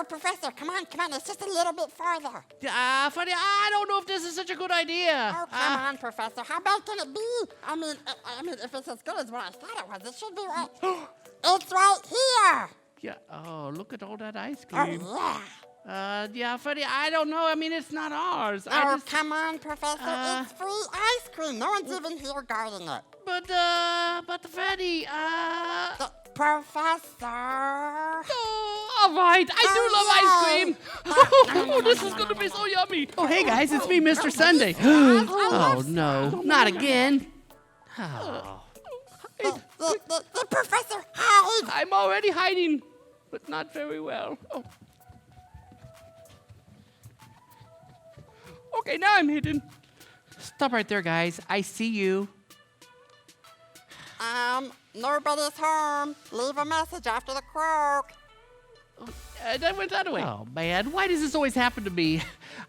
Professor, come on, it's just a little bit farther. Freddy, I don't know if this is such a good idea. Oh, come on, Professor, how bad can it be? I mean, if it's as good as what I thought it was, it should be right. It's right here. Yeah, oh, look at all that ice cream. Oh, yeah. Yeah, Freddy, I don't know. I mean, it's not ours. Come on, Professor, it's free ice cream. No one's even here guarding it. But Freddy, Professor. Oh, all right. I do love ice cream. Oh, this is going to be so yummy. Oh, hey, guys. It's me, Mr. Sundae. Oh, no. Not again. Oh. The professor, hide. I'm already hiding, but not very well. Oh. Okay, now I'm hidden. Stop right there, guys. I see you. Nobody's home. Leave a message after the croak. That went that way. Oh, man. Why does this always happen to me?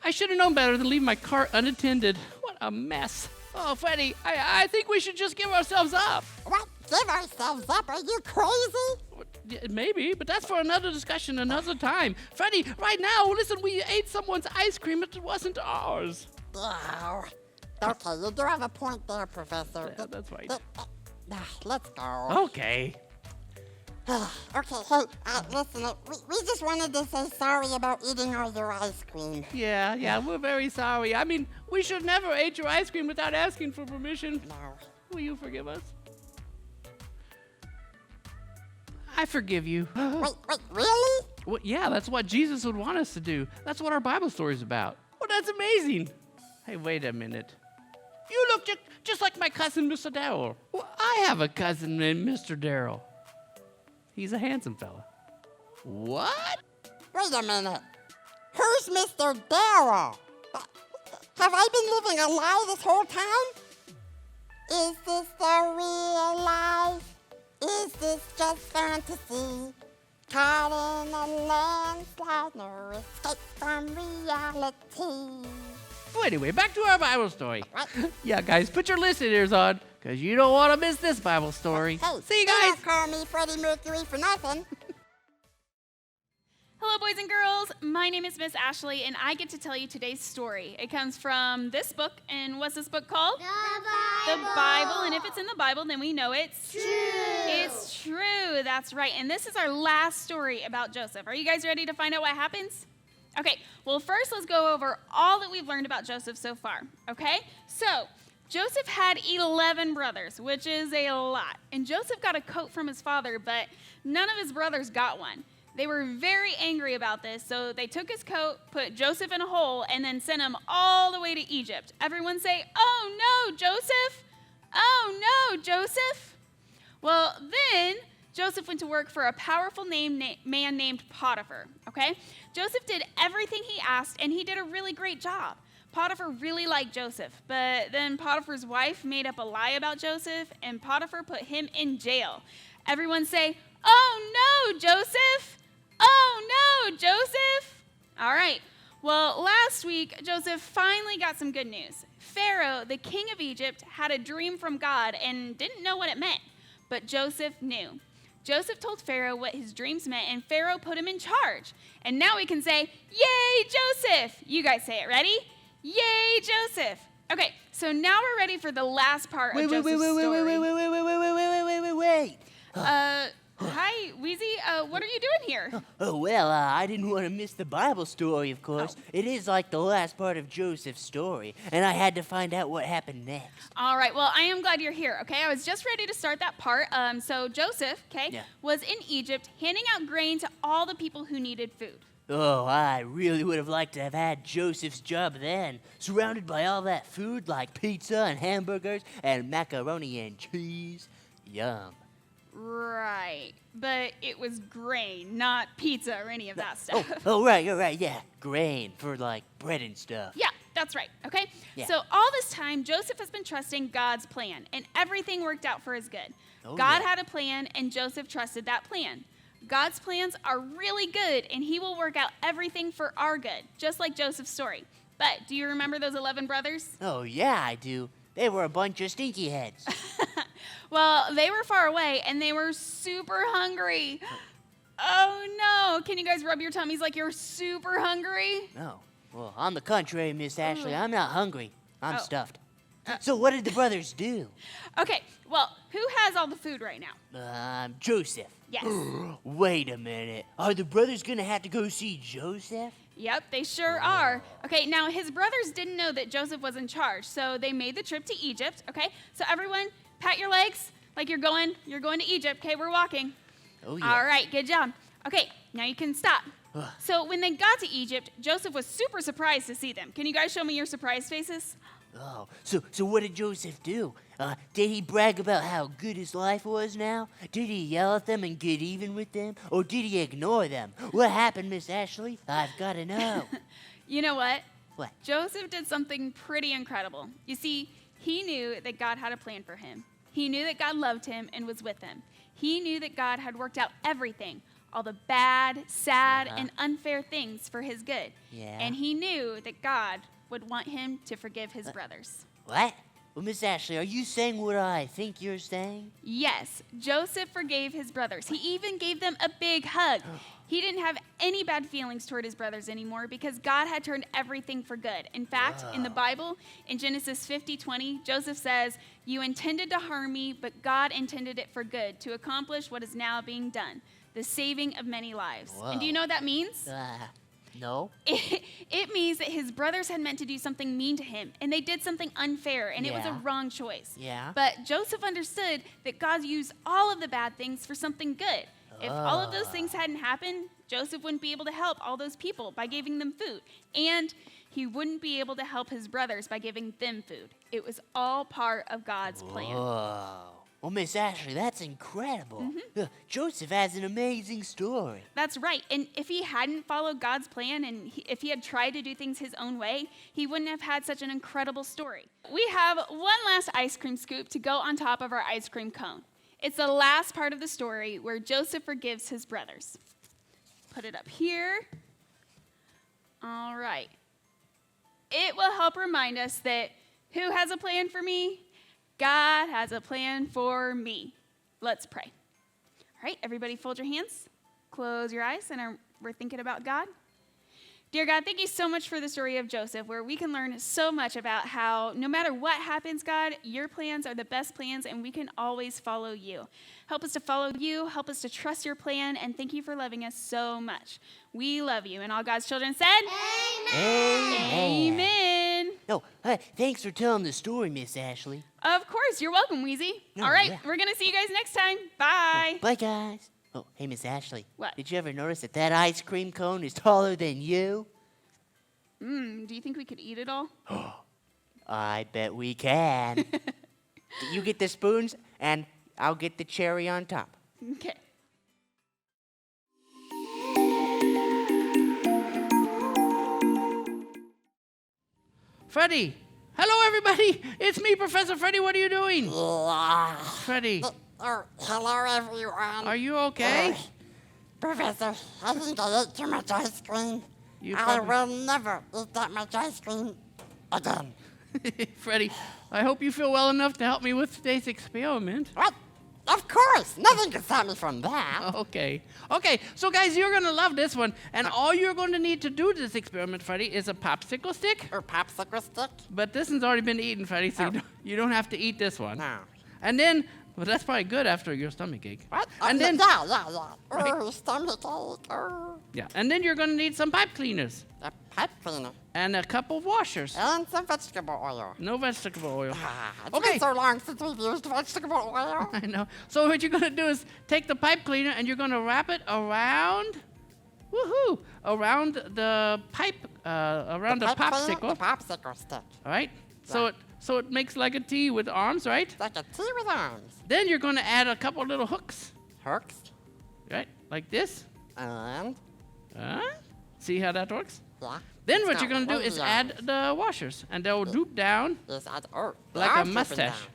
I should have known better than leave my cart unattended. What a mess. Oh, Freddy, I think we should just give ourselves up. What? Give ourselves up? Are you crazy? Maybe, but that's for another discussion another time. Freddy, right now, listen, we ate someone's ice cream. It wasn't ours. Oh. Okay, you do have a point there, Professor. Yeah, that's right. Let's go. Okay. Okay, hey, listen, we just wanted to say sorry about eating all your ice cream. Yeah, we're very sorry. I mean, we should never eat your ice cream without asking for permission. No. Will you forgive us? I forgive you. Wait, really? Well, yeah, that's what Jesus would want us to do. That's what our Bible story is about. Oh, that's amazing. Hey, wait a minute. You look just like my cousin, Mr. Darryl. Well, I have a cousin named Mr. Darryl. He's a handsome fella. What? Wait a minute. Who's Mr. Darryl? Have I been living a lie this whole time? Is this the real life? Is this just fantasy? Caught in a landslide, no escape from reality. Oh, anyway, back to our Bible story. What? Yeah, guys, put your listeners on, because you don't want to miss this Bible story. Hey, see you guys. Don't call me Freddie Mercury for nothing. Hello, boys and girls. My name is Miss Ashley, and I get to tell you today's story. It comes from this book, and what's this book called? The Bible. And if it's in the Bible, then we know it's true. It's true. That's right. And this is our last story about Joseph. Are you guys ready to find out what happens? Okay, well, first let's go over all that we've learned about Joseph so far, okay? So, Joseph had 11 brothers, which is a lot. And Joseph got a coat from his father, but none of his brothers got one. They were very angry about this, so they took his coat, put Joseph in a hole, and then sent him all the way to Egypt. Everyone say, "Oh no, Joseph! Oh no, Joseph!" Well, then Joseph went to work for a powerful man named Potiphar, okay? Joseph did everything he asked, and he did a really great job. Potiphar really liked Joseph, but then Potiphar's wife made up a lie about Joseph, and Potiphar put him in jail. Everyone say, "Oh no, Joseph! Oh no, Joseph!" All right, well, last week, Joseph finally got some good news. Pharaoh, the king of Egypt, had a dream from God and didn't know what it meant, but Joseph knew. Joseph told Pharaoh what his dreams meant, and Pharaoh put him in charge. And now we can say, "Yay, Joseph!" You guys say it. Ready? Yay, Joseph! Okay, so now we're ready for the last part of Joseph's story. Wait. Hi, Wheezy. What are you doing here? Oh, well, I didn't want to miss the Bible story, of course. Oh. It is like the last part of Joseph's story, and I had to find out what happened next. All right, well, I am glad you're here, okay? I was just ready to start that part. So Joseph, was in Egypt handing out grain to all the people who needed food. Oh, I really would have liked to have had Joseph's job then, surrounded by all that food like pizza and hamburgers and macaroni and cheese. Yum. Right, but it was grain, not pizza or any of that stuff. Right, yeah, grain for like bread and stuff. Yeah, that's right, okay? Yeah. So all this time, Joseph has been trusting God's plan, and everything worked out for his good. God had a plan, and Joseph trusted that plan. God's plans are really good, and he will work out everything for our good, just like Joseph's story. But do you remember those 11 brothers? Oh, yeah, I do. They were a bunch of stinky heads. Well, they were far away, and they were super hungry. Oh no, can you guys rub your tummies like you're super hungry? No. Well, on the contrary, Miss Ashley, I'm not hungry. I'm Oh. stuffed. So what did the brothers do? Okay, well, who has all the food right now? Joseph. Yes. Wait a minute. Are the brothers gonna have to go see Joseph? Yep, they sure are. Okay, now his brothers didn't know that Joseph was in charge, so they made the trip to Egypt, okay? So everyone, pat your legs like you're going to Egypt, okay? We're walking. Oh, yeah. All right, good job. Okay, now you can stop. So when they got to Egypt, Joseph was super surprised to see them. Can you guys show me your surprised faces? Oh, so what did Joseph do? Did he brag about how good his life was now? Did he yell at them and get even with them? Or did he ignore them? What happened, Miss Ashley? I've got to know. You know what? What? Joseph did something pretty incredible. You see, he knew that God had a plan for him. He knew that God loved him and was with him. He knew that God had worked out everything, all the bad, sad, and unfair things for his good. Yeah. And he knew that God would want him to forgive his brothers. What? Well, Miss Ashley, are you saying what I think you're saying? Yes, Joseph forgave his brothers. He even gave them a big hug. He didn't have any bad feelings toward his brothers anymore because God had turned everything for good. In fact, in the Bible, in Genesis 50:20, Joseph says, "You intended to harm me, but God intended it for good to accomplish what is now being done, the saving of many lives." And do you know what that means? No. It means that his brothers had meant to do something mean to him, and they did something unfair, and it was a Yeah. wrong choice. Yeah. But Joseph understood that God used all of the bad things for something good. If all of those things hadn't happened, Joseph wouldn't be able to help all those people by giving them food, and he wouldn't be able to help his brothers by giving them food. It was all part of God's plan. Whoa. Well, Miss Ashley, that's incredible. Joseph has an amazing story. That's right. And if he hadn't followed God's plan and if he had tried to do things his own way, he wouldn't have had such an incredible story. We have one last ice cream scoop to go on top of our ice cream cone. It's the last part of the story where Joseph forgives his brothers. Put it up here. All right. It will help remind us that who has a plan for me? God has a plan for me. Let's pray. All right, everybody fold your hands, close your eyes, and we're thinking about God. Dear God, thank you so much for the story of Joseph, where we can learn so much about how no matter what happens, God, your plans are the best plans, and we can always follow you. Help us to follow you, help us to trust your plan, and thank you for loving us so much. We love you. And all God's children said, Amen. Amen. No, thanks for telling the story, Miss Ashley. Of course, you're welcome, Wheezy. No, All right, yeah. we're going to see you guys next time. Bye. Bye, guys. Oh, hey, Miss Ashley. What? Did you ever notice that ice cream cone is taller than you? Do you think we could eat it all? I bet we can. You get the spoons, and I'll get the cherry on top. Okay. Freddie! Hello, everybody! It's me, Professor Freddie. What are you doing? Freddie, Hello, everyone. are you okay? Professor, I think I ate too much ice cream. You I probably- will never eat that much ice cream again. Freddie, I hope you feel well enough to help me with today's experiment. What? Of course. Nothing can stop me from that. Okay. Okay, so guys, you're going to love this one. And all you're going to need to do this experiment, Freddie, is a popsicle stick. Or popsicle stick? But this one's already been eaten, Freddie, so you don't have to eat this one. No. And then, well, that's probably good after your stomach ache. What? And then, Yeah. Right. Oh, stomach ache. Oh. yeah, and then you're going to need some pipe cleaners A pipe cleaner. and a couple of washers. And some vegetable oil. No vegetable oil. It's Okay. been so long since we've used vegetable oil. I know. So what you're going to do is take the pipe cleaner and you're going to wrap it around, woohoo, around the pipe, around the pipe cleaner, popsicle. the popsicle stick. All right? So it makes like a T with arms, right? It's like a T with arms. Then you're going to add a couple little hooks, Hooks. right? Like this. And, See how that works? yeah. Then It's what got you're going to do is wavy add arms. the washers, and they'll droop down Yes, oh, the like a arms drooping mustache. down.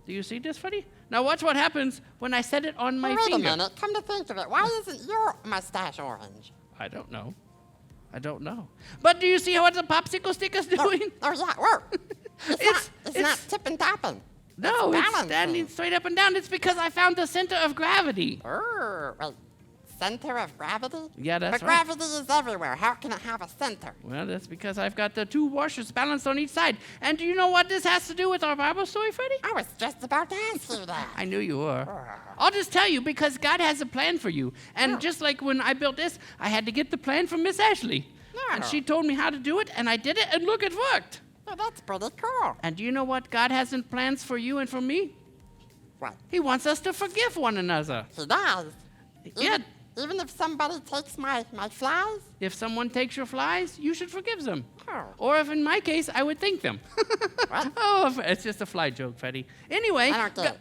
Do you see this, Freddie? Now watch what happens when I set it on my Wait finger. a minute. Come to think of it, why isn't your mustache orange? I don't know. But do you see what the popsicle stick is doing? Oh, yeah. Whoa. It's It's not tipping tapping. No, it's balancing. standing straight up and down. It's because I found the center of gravity. Wait. Center of gravity? Yeah, that's but right. gravity is everywhere. How can it have a center? Well, that's because I've got the two washers balanced on each side. And do you know what this has to do with our Bible story, Freddie? I was just about to ask you that. I knew you were. I'll just tell you because God has a plan for you. And just like when I built this, I had to get the plan from Miss Ashley. And she told me how to do it, and I did it, and look, it worked. Oh, that's pretty cool. And do you know what God has in plans for you and for me? What? He wants us to forgive one another. He does. Yeah. Even if somebody takes my flies? If someone takes your flies, you should forgive them. Oh. Or if in my case, I would thank them. What? Oh, it's just a fly joke, Freddie. Anyway, I don't get it.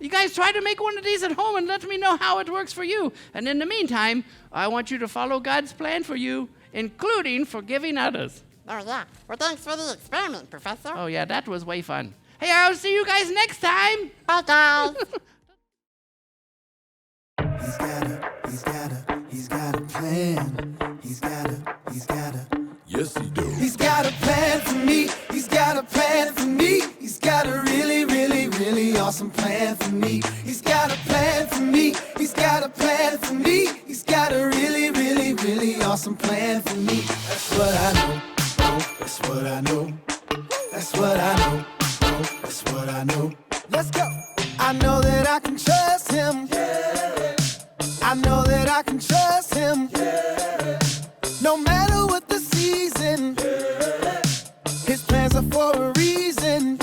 you guys try to make one of these at home and let me know how it works for you. And in the meantime, I want you to follow God's plan for you, including forgiving others. Oh, yeah. Well, thanks for the experiment, Professor. Oh, yeah, that was way fun. Hey, I'll see you guys next time. Bye, guys. He's got a plan. He's got a. Yes, he do. He's got a plan for me. He's got a plan for me. He's got a really, really, really awesome plan for me. He's got a plan for me. He's got a plan for me. He's got a really, really, really awesome plan for me. That's what I know. Oh, that's what I know. That's what I know. Oh, that's what I know. Let's go. I know that I can trust him. I know that I can trust him. No matter what the season, his plans are for a reason.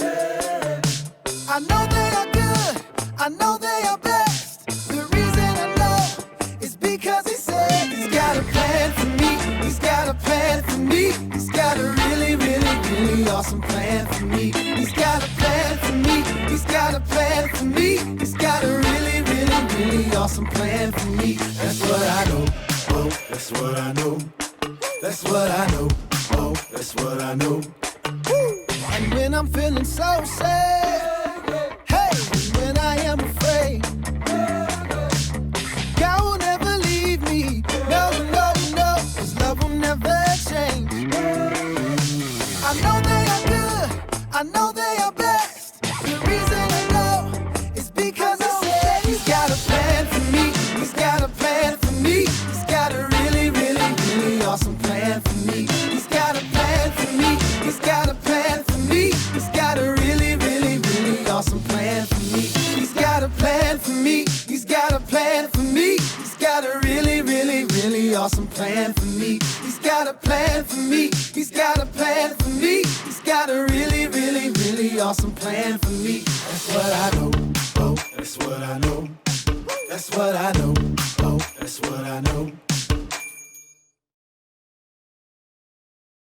I know they are good, I know they are best. The reason I know is because he said he's got a plan for me. He's got a plan for me. He's got a really, really, really awesome plan for me. He's got a plan for me. He's got a plan for me. He's got a really, really, really awesome plan for me. That's what I know. Oh, that's what I know. That's what I know. Oh, that's what I know. And when I'm feeling so sad, hey, when I am afraid, God will never leave me. No, no, no, his love will never change. I know they are good. I know they are best. The reason I know is because he said he's got a plan for me. He's got a plan for me. He's got a really, really, really awesome plan for me. He's got a plan for me. He's got a plan for me. He's got a really, really, really awesome plan for me. He's got a plan for me. He's got a plan for me. He's got a really, really, really awesome plan for me. He's got a plan for me. He's got a plan for me. He's got a really, really, really awesome plan for me. That's what I know. Oh, that's what I know. That's what I know. Oh, that's what I know.